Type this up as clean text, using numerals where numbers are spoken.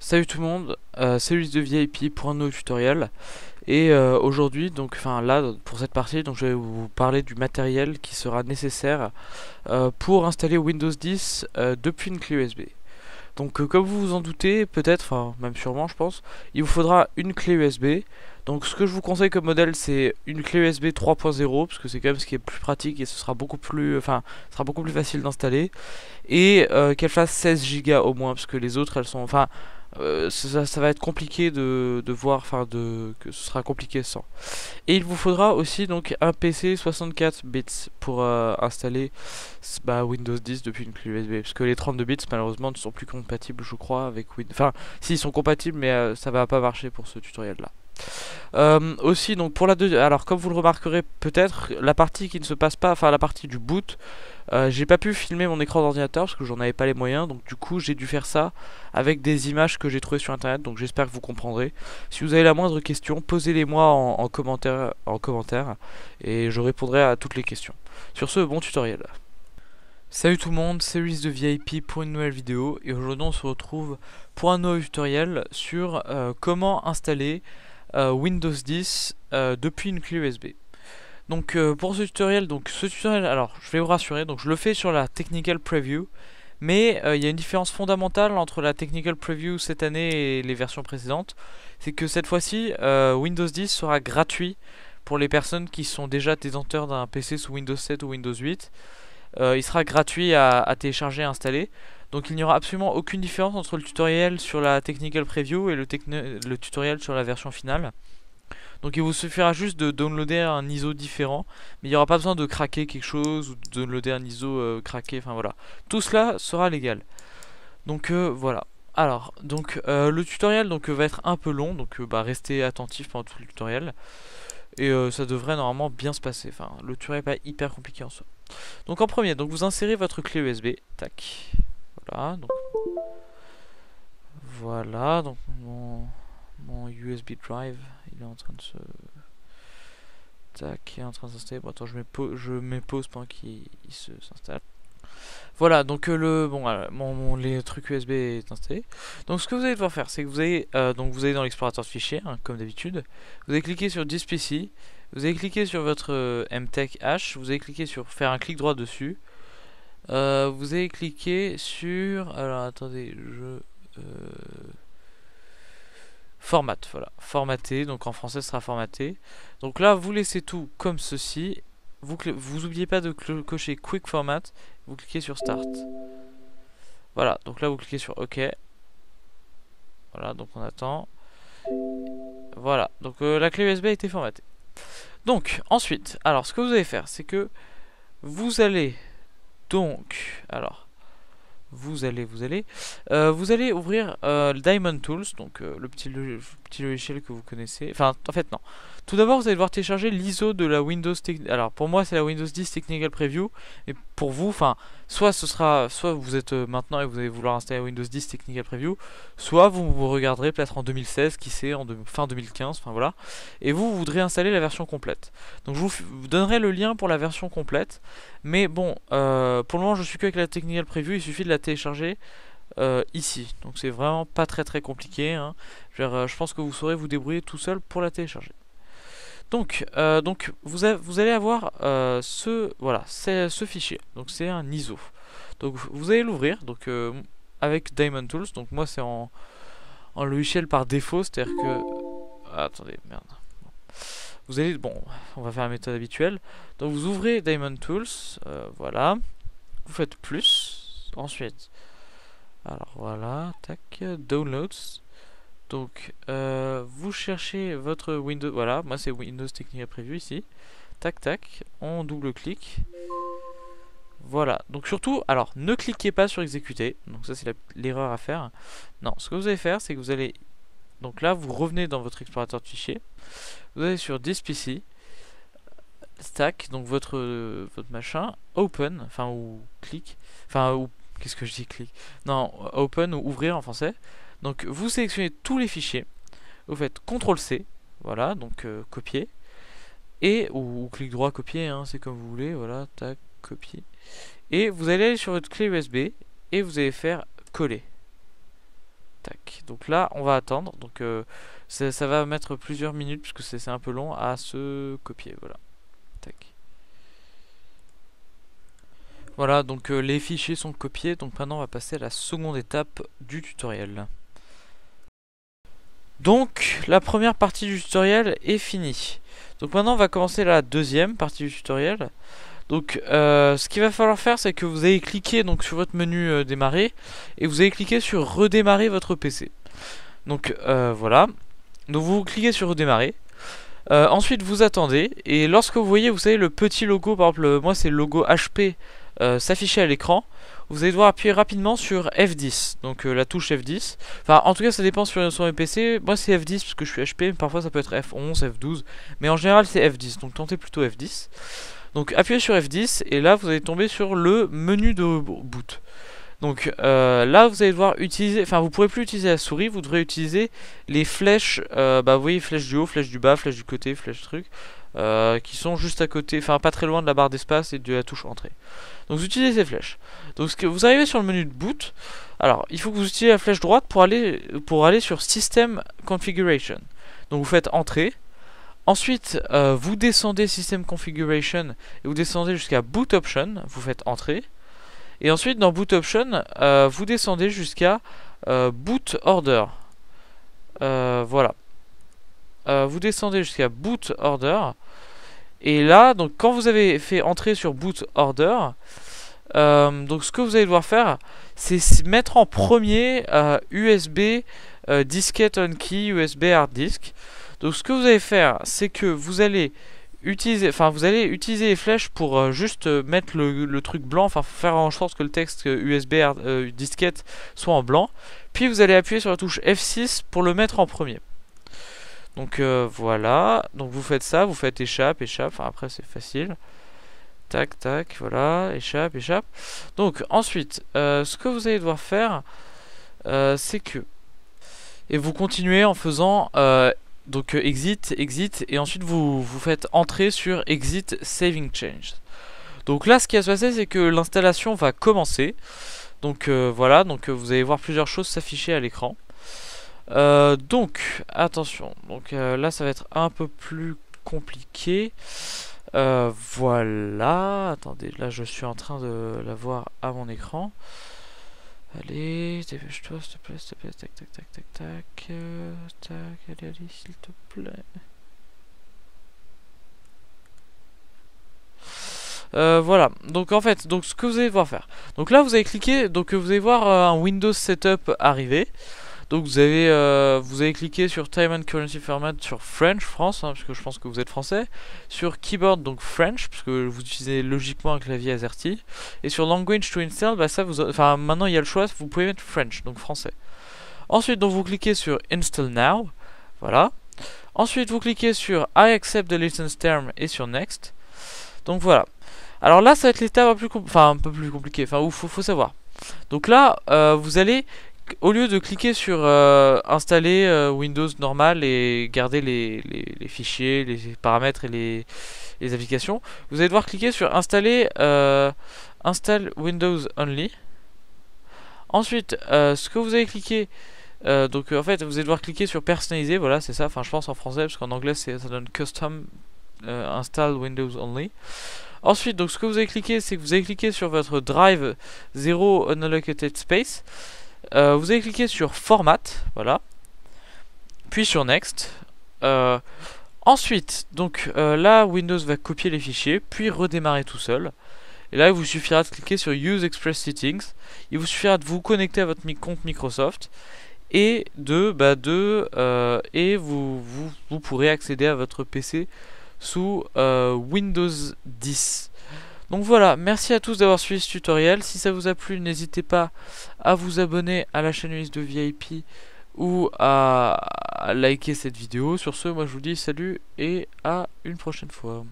Salut tout le monde, c'est Ulysse de VIP pour un nouveau tutoriel. Et aujourd'hui, donc, enfin là, pour cette partie, donc je vais vous parler du matériel qui sera nécessaire pour installer Windows 10 depuis une clé USB. Donc comme vous vous en doutez, peut-être, enfin même sûrement je pense, il vous faudra une clé USB. Donc ce que je vous conseille comme modèle, c'est une clé USB 3.0 parce que c'est quand même ce qui est plus pratique et ce sera beaucoup plus, ce sera beaucoup plus facile d'installer. Et qu'elle fasse 16 Go au moins parce que les autres elles sont, ça va être compliqué de voir, que ce sera compliqué sans. Et il vous faudra aussi donc un PC 64 bits pour installer Windows 10 depuis une clé USB. Parce que les 32 bits malheureusement ne sont plus compatibles, je crois, avec Windows. Enfin, si, ils sont compatibles, mais ça va pas marcher pour ce tutoriel là. Aussi donc pour la deuxième, alors comme vous le remarquerez peut-être, la partie qui ne se passe pas, enfin la partie du boot, j'ai pas pu filmer mon écran d'ordinateur parce que j'en avais pas les moyens, donc du coup j'ai dû faire ça avec des images que j'ai trouvées sur internet, donc j'espère que vous comprendrez. Si vous avez la moindre question, posez-les moi en commentaire et je répondrai à toutes les questions. Sur ce, bon tutoriel. Salut tout le monde, c'est Ulysse de VIP pour une nouvelle vidéo et aujourd'hui on se retrouve pour un nouveau tutoriel sur comment installer Windows 10 depuis une clé USB. Donc pour ce tutoriel, alors je vais vous rassurer, donc je le fais sur la Technical Preview, mais il y a une différence fondamentale entre la Technical Preview cette année et les versions précédentes, c'est que cette fois-ci Windows 10 sera gratuit pour les personnes qui sont déjà détenteurs d'un PC sous Windows 7 ou Windows 8. Il sera gratuit à télécharger et installer. Donc il n'y aura absolument aucune différence entre le tutoriel sur la Technical Preview et le tutoriel sur la version finale. Donc il vous suffira juste de downloader un ISO différent, mais il n'y aura pas besoin de craquer quelque chose ou de downloader un ISO craqué, enfin voilà. Tout cela sera légal. Donc voilà. Alors, donc le tutoriel va être un peu long, donc restez attentif pendant tout le tutoriel. Et ça devrait normalement bien se passer. Enfin, le tutoriel n'est pas hyper compliqué en soi. Donc en premier, donc vous insérez votre clé USB. Tac. Voilà, donc mon USB drive, il est en train de se... Tac, il est en train de s'installer. Bon, attends, je mets pause pendant qu'il s'installe. Voilà, donc les trucs USB est installé. Donc ce que vous allez devoir faire, c'est que vous allez dans l'explorateur de fichiers, hein, comme d'habitude. Vous allez cliquer sur This PC. Vous allez cliquer sur votre MTech H. Vous allez cliquer sur faire un clic droit dessus. Vous allez cliquer sur... Alors attendez, format, voilà, formaté, donc en français ce sera formaté. Donc là vous laissez tout comme ceci. Vous oubliez pas de cocher Quick Format. Vous cliquez sur Start. Voilà, donc là vous cliquez sur OK. Voilà, donc on attend. Voilà, donc la clé USB a été formatée. Donc ensuite, alors ce que vous allez faire, c'est que vous allez donc, alors vous allez ouvrir le Diamond Tools, donc le petit logiciel que vous connaissez. Enfin, en fait, non. Tout d'abord, vous allez devoir télécharger l'ISO de la Windows. Alors, pour moi, c'est la Windows 10 Technical Preview. Et pour vous, enfin, soit vous êtes maintenant et vous allez vouloir installer Windows 10 Technical Preview, soit vous regarderez peut-être en 2016, qui sait, fin 2015, enfin voilà. Et vous voudrez installer la version complète. Donc, je vous donnerai le lien pour la version complète. Mais bon, pour le moment, je suis qu'avec la Technical Preview. Il suffit de la télécharger ici. Donc c'est vraiment pas très compliqué, hein. Je pense que vous saurez vous débrouiller tout seul pour la télécharger. Donc vous allez avoir ce fichier. Donc c'est un ISO. Donc vous allez l'ouvrir avec Diamond Tools. Donc moi c'est en logiciel par défaut, c'est-à-dire que attendez, merde. Vous allez on va faire la méthode habituelle. Donc vous ouvrez Diamond Tools, voilà. Vous faites plus. Ensuite, alors voilà, tac, Downloads. Donc vous cherchez votre Windows, voilà, moi c'est Windows Technical Preview ici. Tac tac, on double-clique. Voilà, donc surtout, alors ne cliquez pas sur exécuter. Donc ça c'est l'erreur à faire. Non, ce que vous allez faire, c'est que vous allez, donc là vous revenez dans votre explorateur de fichiers. Vous allez sur This PC, Stack, donc votre machin, Open, enfin ou clic, enfin ou qu'est-ce que je dis clic, non, Open ou ouvrir en français. Donc vous sélectionnez tous les fichiers, vous faites CTRL C, voilà, donc copier, et ou clic droit copier, hein, c'est comme vous voulez, voilà, tac, copier, et vous allez aller sur votre clé USB et vous allez faire coller. Tac. Donc là, on va attendre. Donc ça va mettre plusieurs minutes puisque c'est un peu long à se copier. Voilà. Tac. Voilà, donc les fichiers sont copiés. Donc maintenant, on va passer à la seconde étape du tutoriel. Donc la première partie du tutoriel est finie. Donc maintenant, on va commencer la deuxième partie du tutoriel. Donc ce qu'il va falloir faire, c'est que vous allez cliquer donc sur votre menu démarrer et vous allez cliquer sur redémarrer votre PC. Donc voilà. Donc vous cliquez sur redémarrer. Ensuite vous attendez et lorsque vous voyez, vous savez, le petit logo, par exemple moi c'est le logo HP s'afficher à l'écran, vous allez devoir appuyer rapidement sur F10, donc la touche F10. Enfin en tout cas ça dépend sur mes PC, moi c'est F10 parce que je suis HP, mais parfois ça peut être F11, F12, mais en général c'est F10, donc tentez plutôt F10. Donc appuyez sur F10 et là vous allez tomber sur le menu de boot. Donc là vous allez devoir utiliser, enfin vous pourrez plus utiliser la souris, vous devrez utiliser les flèches, vous voyez, flèches du haut, flèches du bas, flèches du côté, flèches truc, qui sont juste à côté, enfin pas très loin de la barre d'espace et de la touche entrée. Donc vous utilisez ces flèches. Donc vous arrivez sur le menu de boot, alors il faut que vous utilisez la flèche droite pour aller sur System Configuration. Donc vous faites entrée. Ensuite, vous descendez System Configuration et vous descendez jusqu'à Boot Option, vous faites entrée. Et ensuite, dans Boot Option, vous descendez jusqu'à Boot Order. Voilà. Vous descendez jusqu'à Boot Order. Et là, donc quand vous avez fait entrer sur Boot Order, donc ce que vous allez devoir faire, c'est mettre en premier USB disquette on key, USB hard disk. Donc ce que vous allez faire, c'est que vous allez utiliser les flèches pour juste mettre le truc blanc, enfin faire en sorte que le texte USB disquette soit en blanc. Puis vous allez appuyer sur la touche F6 pour le mettre en premier. Donc voilà, donc vous faites ça, vous faites échappe, enfin après c'est facile. Tac, tac, voilà, échappe. Donc ensuite, ce que vous allez devoir faire, c'est que... Et vous continuez en faisant... donc exit, et ensuite vous faites entrer sur exit saving change. Donc là ce qui va se passer, c'est que l'installation va commencer. Donc voilà, donc vous allez voir plusieurs choses s'afficher à l'écran. Donc attention, donc là ça va être un peu plus compliqué. Voilà, attendez, là je suis en train de la voir à mon écran. Allez, dépêche-toi, s'il te plaît, tac, tac, tac, tac, tac, allez, s'il te plaît. Voilà, donc en fait, donc ce que vous allez devoir faire. Donc là, vous allez cliquer, donc vous allez voir un Windows Setup arriver. Donc vous allez cliquer sur Time and Currency Format sur French, France, hein, parce que je pense que vous êtes français. Sur Keyboard, donc French, parce que vous utilisez logiquement un clavier AZERTY. Et sur Language to Install, bah ça enfin maintenant il y a le choix, vous pouvez mettre French, donc français. Ensuite, donc vous cliquez sur Install Now, voilà. Ensuite, vous cliquez sur I accept the license term et sur Next. Donc voilà. Alors là, ça va être l'étape un peu plus compliquée, enfin où faut savoir. Donc là, vous allez, au lieu de cliquer sur installer Windows normal et garder les fichiers, les paramètres et les applications, vous allez devoir cliquer sur installer Install Windows Only. Ensuite, ce que vous allez cliquer, donc en fait vous allez devoir cliquer sur personnaliser, voilà c'est ça, enfin je pense en français parce qu'en anglais ça donne Custom Install Windows Only. Ensuite, donc ce que vous allez cliquer, c'est que vous allez cliquer sur votre drive 0 unallocated space. Vous allez cliquer sur Format, voilà. Puis sur Next. Ensuite, donc là, Windows va copier les fichiers, puis redémarrer tout seul. Et là, il vous suffira de cliquer sur Use Express Settings. Il vous suffira de vous connecter à votre compte Microsoft et vous pourrez accéder à votre PC sous Windows 10. Donc voilà, merci à tous d'avoir suivi ce tutoriel. Si ça vous a plu, n'hésitez pas à vous abonner à la chaîne Liste de VIP ou à liker cette vidéo. Sur ce, moi je vous dis salut et à une prochaine fois.